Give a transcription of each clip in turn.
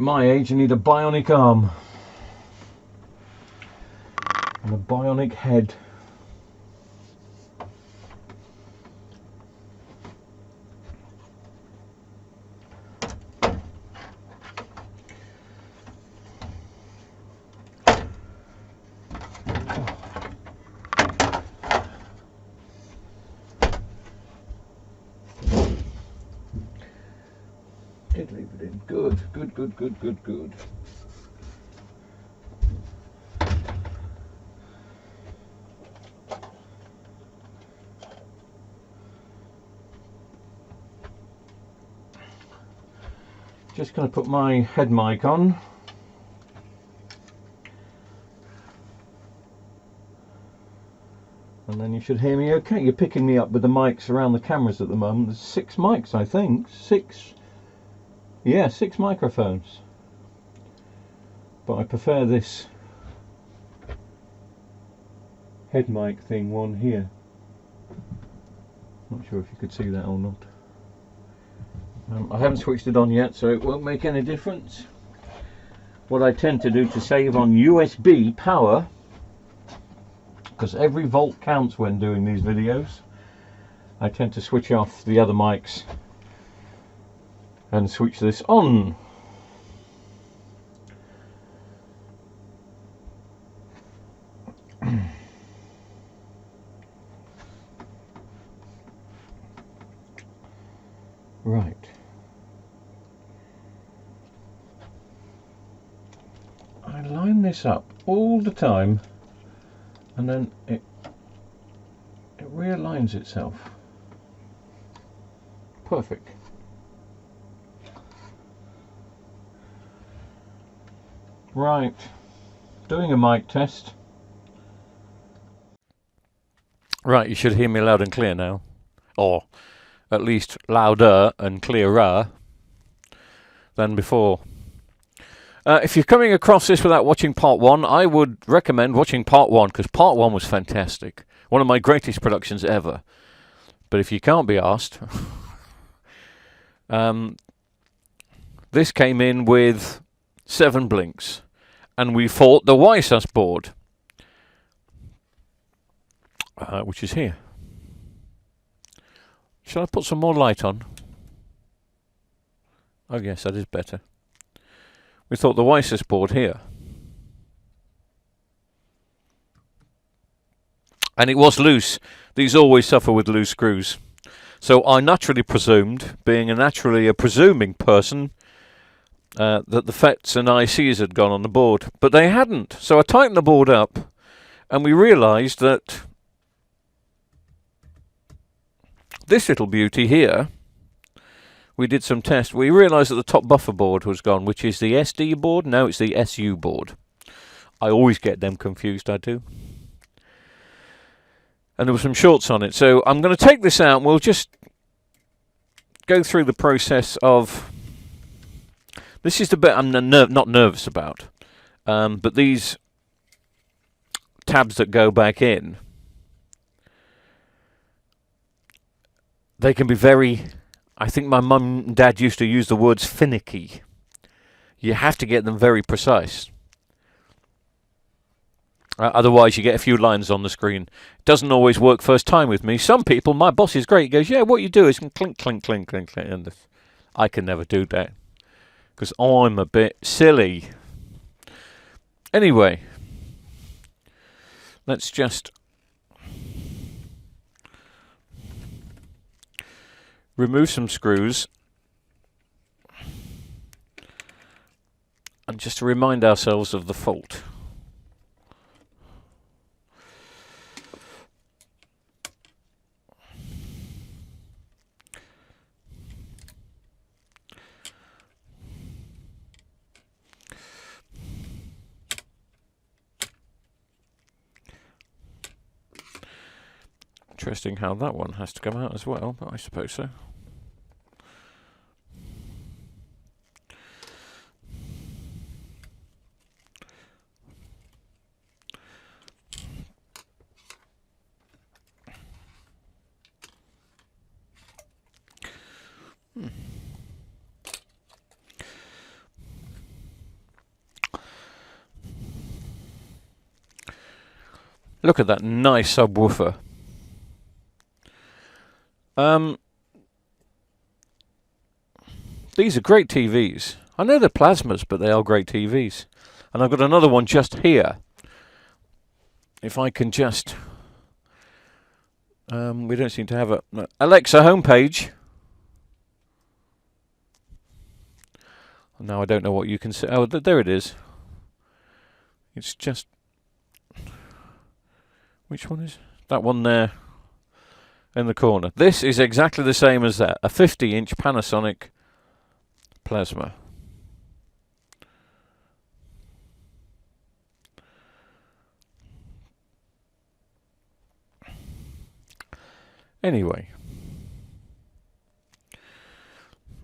my age, you need a bionic arm and a bionic head. Did leave it in. Good, good, good, good, good, good. Just going to put my head mic on. And then you should hear me okay. You're picking me up with the mics around the cameras at the moment. There's 6 mics, I think. 6. Yeah, 6 microphones. But I prefer this head mic thing one here. Not sure if you could see that or not. I haven't switched it on yet, so it won't make any difference. What I tend to do to save on USB power, because every volt counts when doing these videos, I tend to switch off the other mics and switch this on. Right. I line this up all the time and then it realigns itself. Perfect. Right, doing a mic test. Right, you should hear me loud and clear now, or at least louder and clearer than before. If you're coming across this without watching part 1, I would recommend watching part 1, because part 1 was fantastic. One of my greatest productions ever. But if you can't be asked, this came in with 7 blinks, and we fought the Weiss's board, which is here. Shall I put some more light on? Oh yes, that is better. We thought the Weiss's board here. And it was loose. These always suffer with loose screws. So I naturally presumed, being a presuming person, that the FETs and ICs had gone on the board. But they hadn't. So I tightened the board up, and we realised that this little beauty here, we did some tests. We realised that the top buffer board was gone, which is the SD board. Now it's the SU board. I always get them confused, I do. And there were some shorts on it. So I'm going to take this out and we'll just go through the process of... This is the bit I'm not nervous about. But these tabs that go back in, they can be very... I think my mum and dad used to use the words finicky. You have to get them very precise. Otherwise you get a few lines on the screen. It doesn't always work first time with me. Some people, my boss is great, he goes, yeah, what you do is clink, clink, clink, clink, clink. And I can never do that, because I'm a bit silly. Anyway, let's just remove some screws, and just to remind ourselves of the fault. Interesting how that one has to come out as well, but I suppose so. Look at that nice subwoofer. These are great TVs. I know they're plasmas, but they are great TVs. And I've got another one just here. If I can just... we don't seem to have a... No. Alexa, homepage. Now I don't know what you can say. Oh, there it is. It's just... Which one is... That one there. In the corner. This is exactly the same as that. A 50-inch Panasonic plasma. Anyway,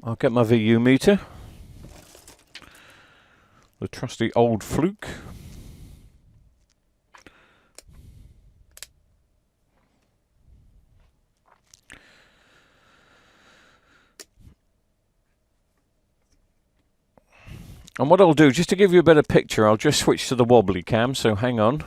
I'll get my VU meter, the trusty old Fluke. And what I'll do, just to give you a better picture, I'll just switch to the wobbly cam, so hang on.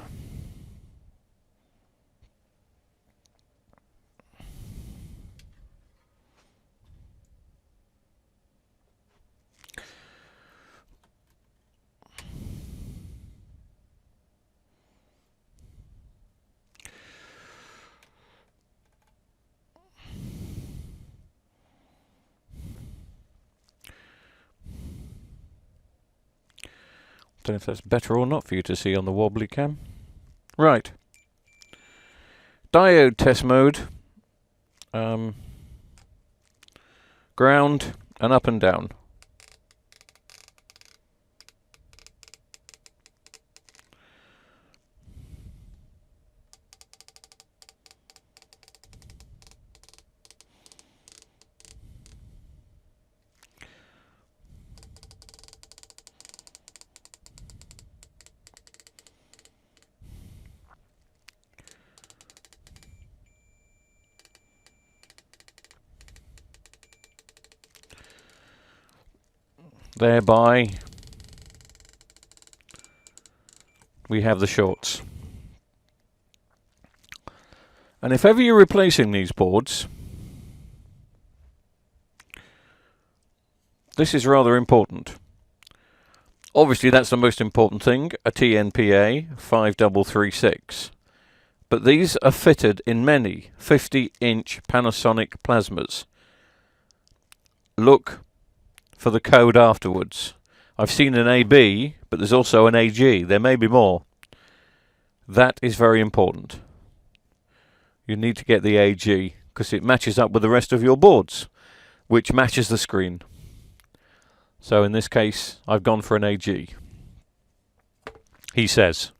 Don't know if that's better or not for you to see on the wobbly cam. Right. Diode test mode. Ground and up and down. Thereby, we have the shorts. And if ever you're replacing these boards, this is rather important. Obviously, that's the most important thing, a TNPA 5336. But these are fitted in many 50-inch Panasonic plasmas. Look for the code afterwards. I've seen an AB, but there's also an AG. There may be more. That is very important. You need to get the AG because it matches up with the rest of your boards, which matches the screen. So in this case, I've gone for an AG. He says.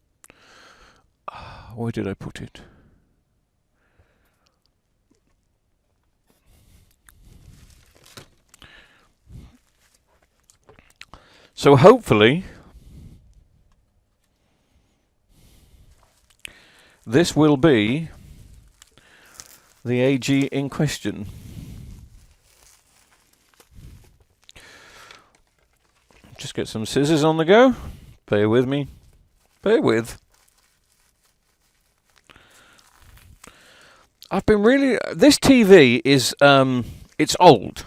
Where did I put it? So hopefully this will be the AG in question. Just get some scissors on the go. Bear with me. Bear with. I've been really... This TV is... it's old.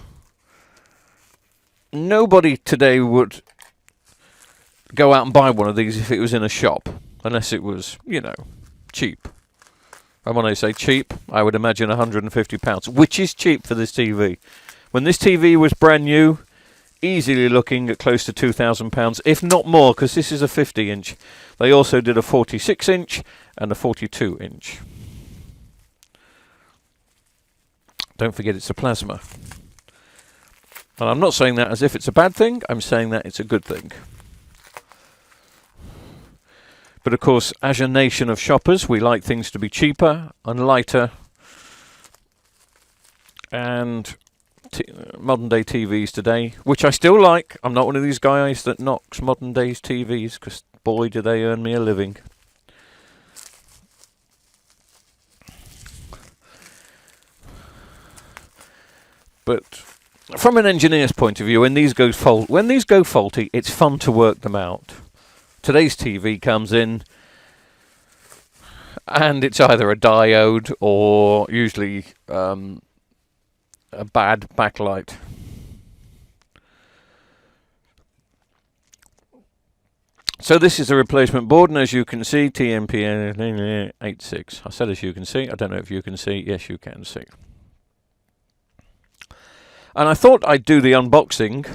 Nobody today would go out and buy one of these if it was in a shop, unless it was, you know, cheap. And when I say cheap, I would imagine £150, which is cheap for this TV. When this TV was brand new, easily looking at close to £2,000, if not more, because this is a 50-inch. They also did a 46-inch and a 42-inch. Don't forget it's a plasma. And I'm not saying that as if it's a bad thing, I'm saying that it's a good thing. But of course, as a nation of shoppers, we like things to be cheaper and lighter. And modern day TVs today, which I still like. I'm not one of these guys that knocks modern days TVs, because boy do they earn me a living. But from an engineer's point of view, when these go faulty, it's fun to work them out. Today's TV comes in, and it's either a diode or usually a bad backlight. So this is the replacement board, and as you can see, TMP86. I said as you can see, I don't know if you can see. Yes, you can see. And I thought I'd do the unboxing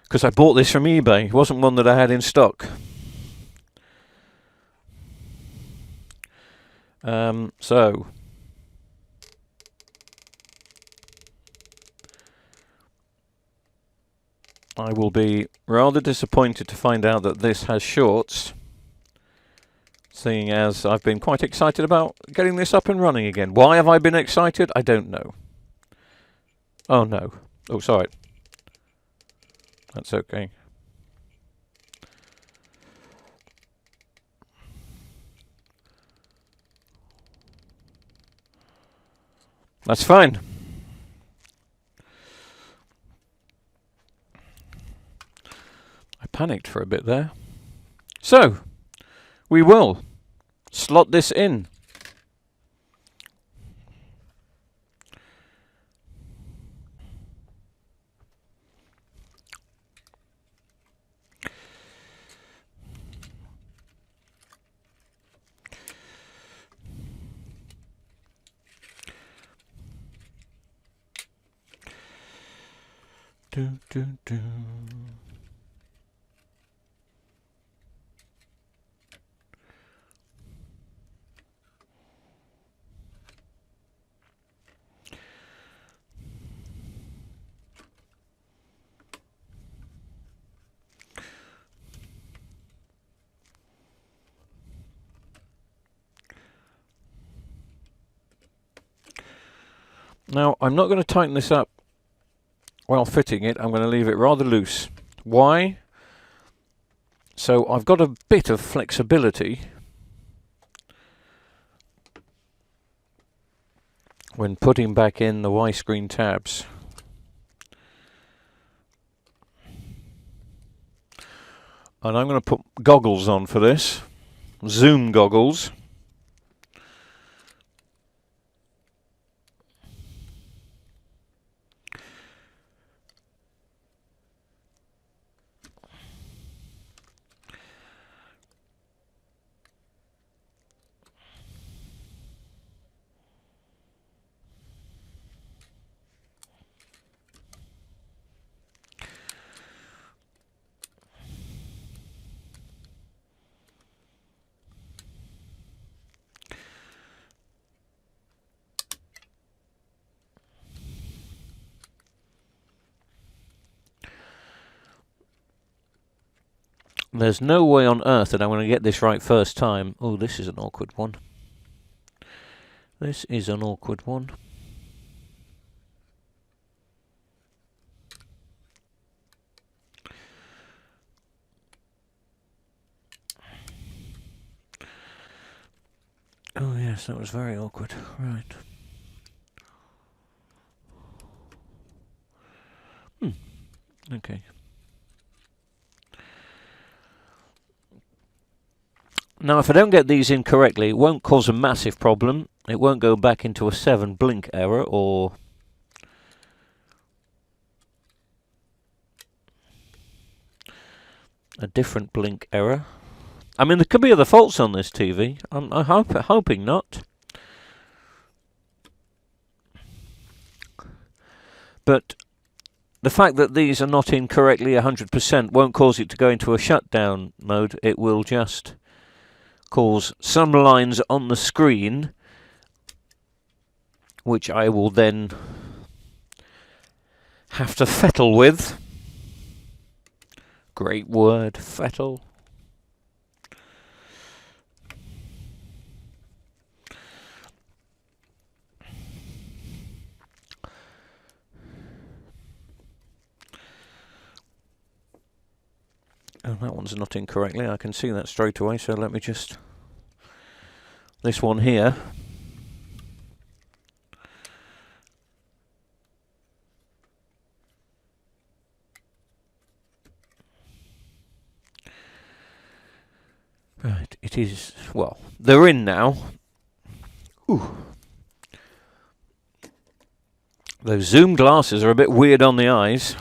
because I bought this from eBay. It wasn't one that I had in stock. So I will be rather disappointed to find out that this has shorts, seeing as I've been quite excited about getting this up and running again. Why have I been excited? I don't know. Oh no. Oh, sorry. That's okay. That's fine. I panicked for a bit there. So, we will slot this in. Do, do, do. Now, I'm not going to tighten this up while fitting it. I'm going to leave it rather loose. Why? So I've got a bit of flexibility when putting back in the Y-screen tabs. And I'm going to put goggles on for this, zoom goggles. There's no way on earth that I'm going to get this right first time. Oh, this is an awkward one. This is an awkward one. Oh yes, that was very awkward. Right. Okay. Now, if I don't get these in correctly, it won't cause a massive problem. It won't go back into a 7 blink error or a different blink error. I mean, there could be other faults on this TV. I'm hoping not. But the fact that these are not in correctly 100% won't cause it to go into a shutdown mode. It will just cause some lines on the screen, which I will then have to fettle with. Great word, fettle. Oh, that one's not in correctly. I can see that straight away, so let me just... This one here. Right, it is, well, they're in now. Ooh. Those zoom glasses are a bit weird on the eyes.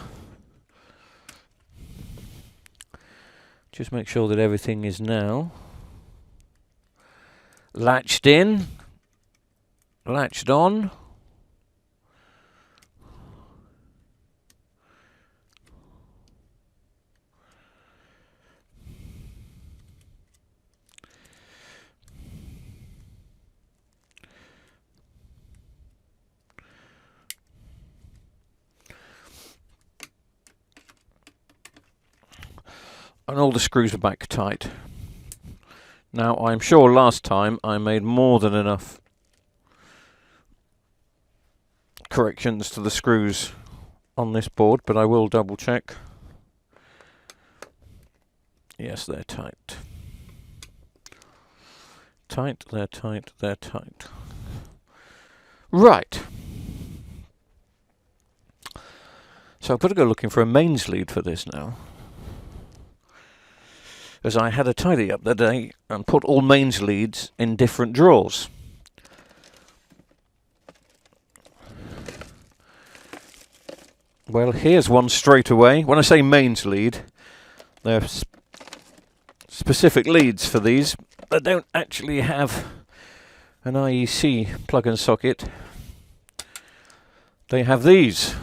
Just make sure that everything is now latched in, latched on. And all the screws are back tight. Now, I'm sure last time I made more than enough corrections to the screws on this board, but I will double check. Yes, they're tight. Tight, they're tight, they're tight. Right. So I've got to go looking for a mains lead for this now, as I had a tidy up the day and put all mains leads in different drawers. Well, here's one straight away. When I say mains lead, they're specific leads for these that don't actually have an IEC plug and socket. They have these.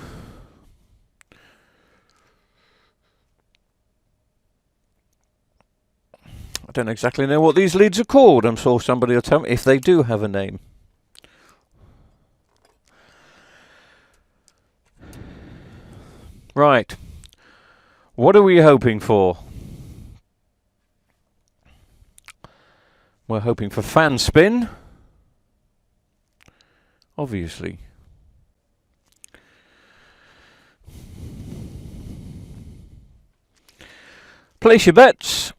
I don't exactly know what these leads are called. I'm sure somebody will tell me if they do have a name. Right. What are we hoping for? We're hoping for fan spin. Obviously. Place your bets.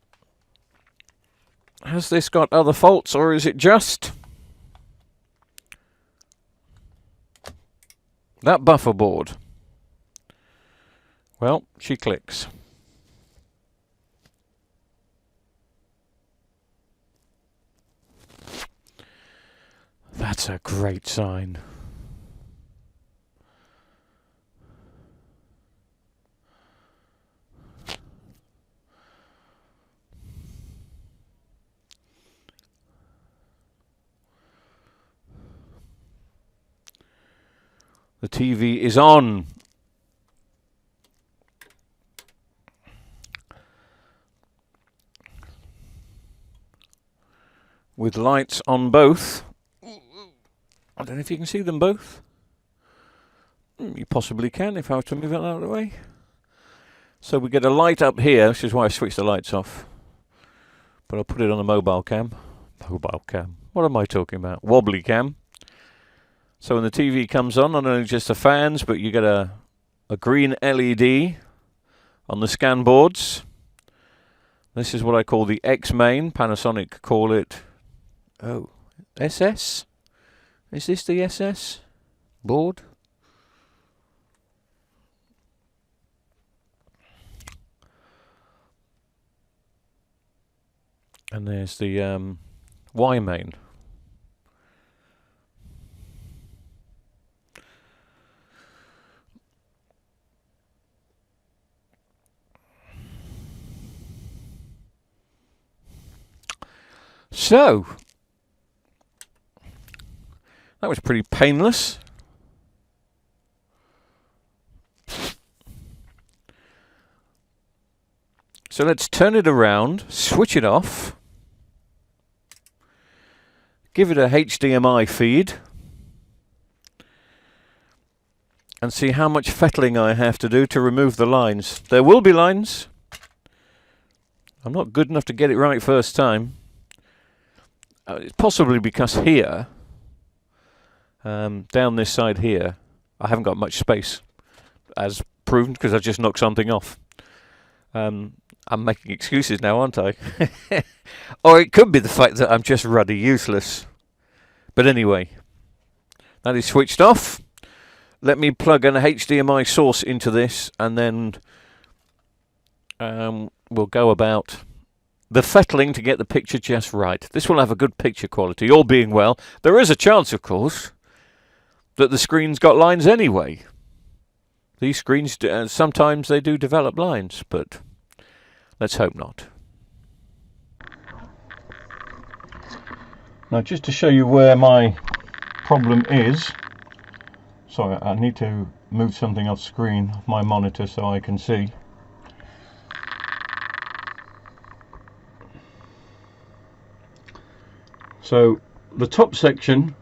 Has this got other faults, or is it just that buffer board? Well, she clicks. That's a great sign. The TV is on. With lights on both. I don't know if you can see them both. You possibly can if I were to move it out of the way. So we get a light up here, which is why I switched the lights off. But I'll put it on the mobile cam. Mobile cam. What am I talking about? Wobbly cam. So when the TV comes on, not only just the fans, but you get a green LED on the scan boards. This is what I call the X main. Panasonic call it, oh, SS? Is this the SS board? And there's the Y main. So, that was pretty painless. So let's turn it around, switch it off, give it a HDMI feed, and see how much fettling I have to do to remove the lines. There will be lines. I'm not good enough to get it right first time. It's possibly because here, down this side here, I haven't got much space, as proven because I just knocked something off. I'm making excuses now, aren't I? Or it could be the fact that I'm just ruddy useless. But anyway, that is switched off. Let me plug an HDMI source into this, and then we'll go about the fettling to get the picture just right. This will have a good picture quality, all being well. There is a chance, of course, that the screen's got lines anyway. These screens, sometimes they do develop lines, but let's hope not. Now, just to show you where my problem is, sorry, I need to move something off screen, off my monitor, so I can see. So the top section,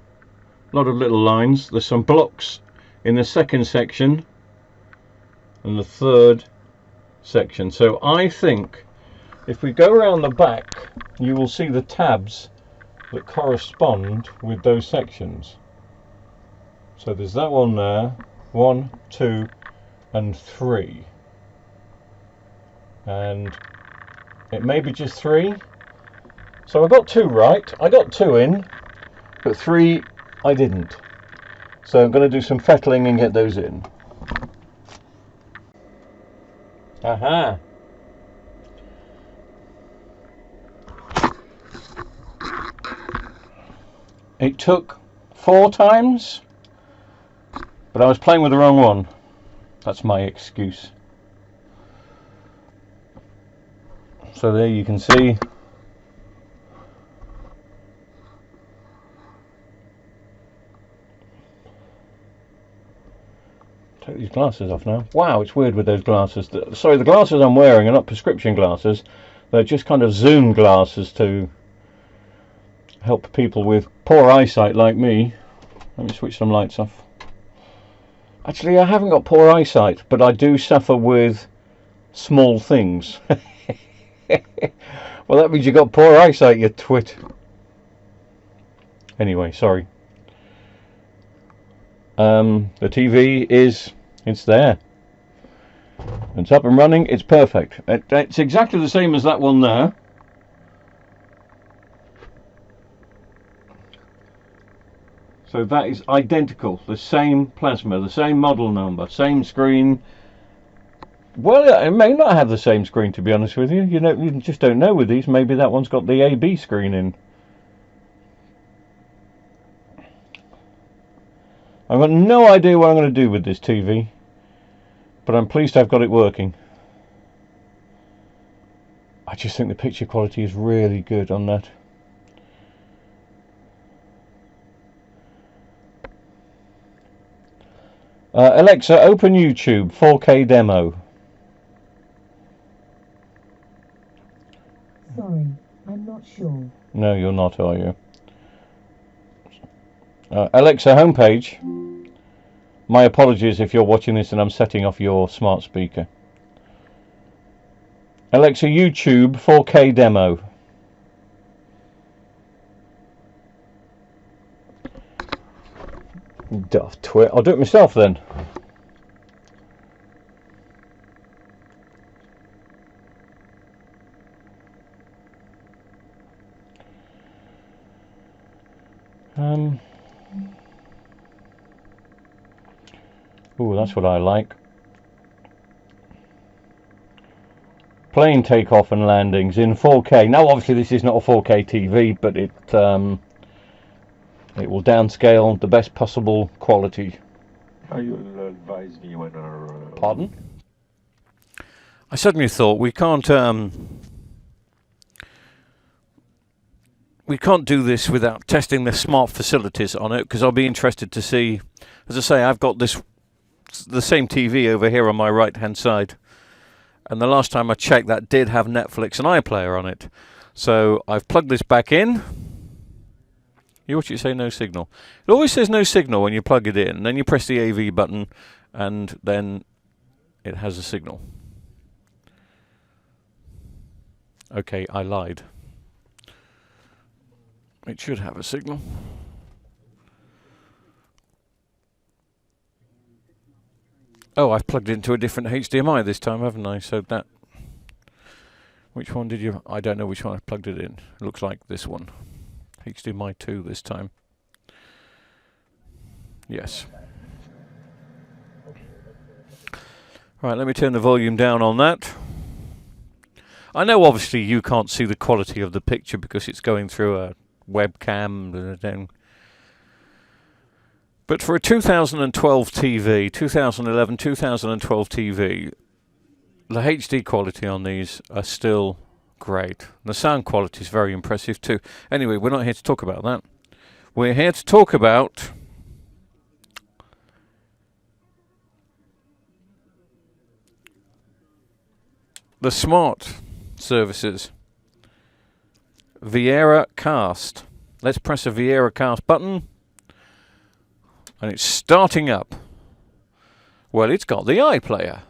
a lot of little lines. There's some blocks in the second section and the third section. So I think if we go around the back, you will see the tabs that correspond with those sections. So there's that one there, 1, 2 and 3, and it may be just 3. So I got 2 right, I got 2 in, but 3 I didn't. So I'm going to do some fettling and get those in. Aha! It took 4 times, but I was playing with the wrong one. That's my excuse. So there you can see. Take these glasses off now. Wow, it's weird with those glasses. Sorry, the glasses I'm wearing are not prescription glasses. They're just kind of zoom glasses to help people with poor eyesight like me. Let me switch some lights off. Actually, I haven't got poor eyesight, but I do suffer with small things. Well, that means you got poor eyesight, you twit. Anyway, sorry. The TV it's there. It's up and running. It's perfect. It's exactly the same as that one there. So that is identical. The same plasma, the same model number, same screen. Well, it may not have the same screen, to be honest with you. You know, you just don't know with these. Maybe that one's got the AB screen in. I've got no idea what I'm going to do with this TV, but I'm pleased I've got it working. I just think the picture quality is really good on that. Alexa, open YouTube 4K demo. Sorry, I'm not sure. No, you're not, are you? Alexa, homepage. My apologies if you're watching this and I'm setting off your smart speaker. Alexa, YouTube 4K demo. Daft twit. I'll do it myself then. Oh, that's what I like. Plane takeoff and landings in 4K. Now, obviously, this is not a 4K TV, but it will downscale the best possible quality. You'll advise me when. Pardon? I suddenly thought we can't do this without testing the smart facilities on it, because I'll be interested to see. As I say, I've got the same TV over here on my right hand side, and the last time I checked, that did have Netflix and iPlayer on it. So I've plugged this back in. You watch it say no signal. It always says no signal when you plug it in, and then you press the AV button and then it has a signal. Okay, I lied. It should have a signal. Oh, I've plugged it into a different HDMI this time, haven't I? So that... Which one did you... I don't know which one I plugged it in. It looks like this one. HDMI 2 this time. Yes. Right, let me turn the volume down on that. I know obviously you can't see the quality of the picture because it's going through a webcam. But for a 2012 TV, 2011, 2012 TV, the HD quality on these are still great. The sound quality is very impressive too. Anyway, we're not here to talk about that. We're here to talk about the smart services. Viera Cast. Let's press a Viera Cast button. And it's starting up. Well, it's got the iPlayer.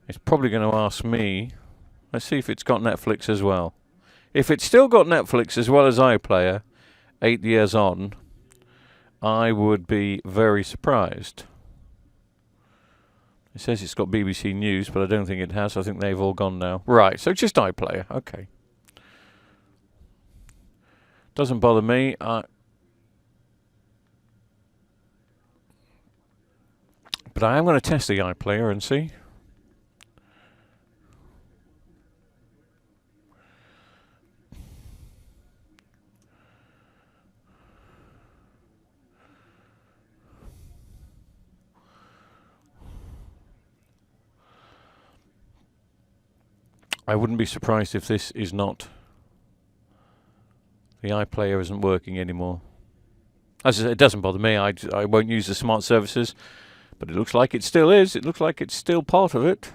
It's probably going to ask me. Let's see if it's got Netflix as well. If it's still got Netflix as well as iPlayer, 8 years on, I would be very surprised. It says it's got BBC News, but I don't think it has. I think they've all gone now. Right, so just iPlayer. Okay. Doesn't bother me. But I am going to test the iPlayer and see. I wouldn't be surprised if this is not. The iPlayer isn't working anymore. As I said, it doesn't bother me. I won't use the smart services. But it looks like it still is. It looks like it's still part of it.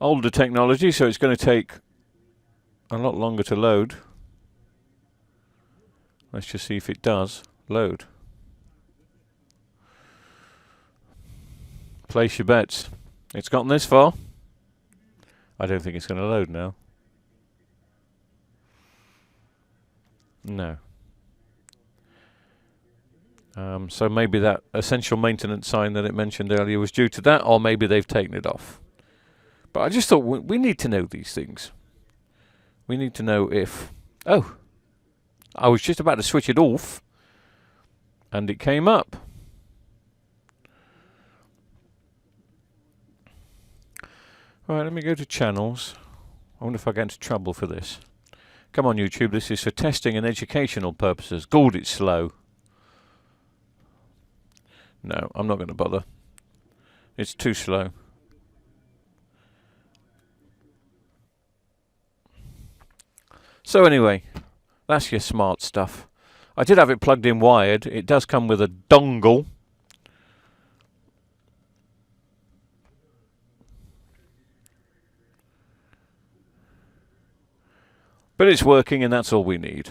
Older technology, so it's going to take a lot longer to load. Let's just see if it does load. Place your bets. It's gotten this far. I don't think it's going to load now. No. So maybe that essential maintenance sign that it mentioned earlier was due to that, or maybe they've taken it off. But I just thought we need to know these things. We need to know if... Oh! I was just about to switch it off, and it came up. Right, let me go to channels. I wonder if I get into trouble for this. Come on, YouTube, this is for testing and educational purposes. God, it's slow. No, I'm not going to bother. It's too slow. So anyway, that's your smart stuff. I did have it plugged in wired. It does come with a dongle. But it's working, and that's all we need.